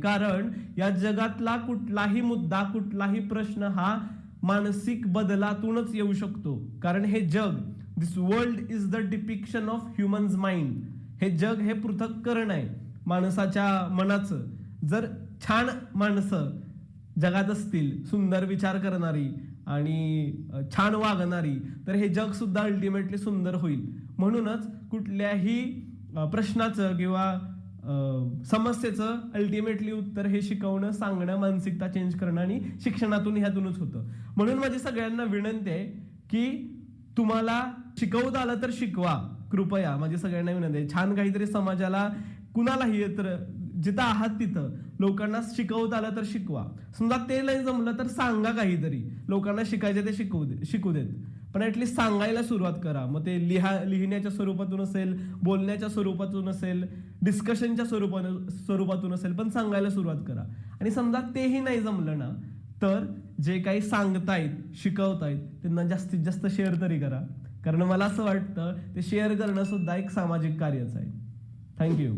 कारण या जगातला कुठलाही मुद्दा, कुठलाही प्रश्न हा मानसिक बदलातूनच येऊ शकतो. कारण हे जग, this world is the depiction of humans mind. हे जग हे पृथक्करण आहे माणसाच्या मनाचं. जर छान माणसं जगात असतील, सुंदर विचार करणारी आणि छान वागणारी, तर हे जग सुद्धा अल्टिमेटली सुंदर होईल. म्हणूनच कुठल्याही प्रश्नाचं किंवा समस्येचं अल्टिमेटली उत्तर हे शिकवणं, सांगणं, मानसिकता चेंज करणं आणि शिक्षणातून ह्यातूनच होतं. म्हणून माझी सगळ्यांना विनंती आहे की तुम्हाला शिकवता आलं तर शिकवा. कृपया माझी सगळ्यांना विनंती आहे, छान काहीतरी समाजाला, कुणालाही तर जिथं आहात तिथं लिहिताना शिकवता आलं तर शिकवा. समजा ते नाही जमलं तर सांगा, काहीतरी लोकांना शिकायचे ते शिकू देत, पण ऍटलीस्ट सांगायला सुरुवात करा. मग ते लिहिण्याच्या स्वरूपातून असेल, बोलण्याच्या स्वरूपातून असेल, डिस्कशनच्या स्वरूपातून असेल, पण सांगायला सुरुवात करा. आणि समजा तेही नाही जमलं ना, तर जे काही सांगतायत, शिकवतायत त्यांना जास्तीत जास्त शेअर तरी करा. कारण मला असं वाटतं ते शेअर करणं सुद्धा एक सामाजिक कार्यच आहे. थँक्यू.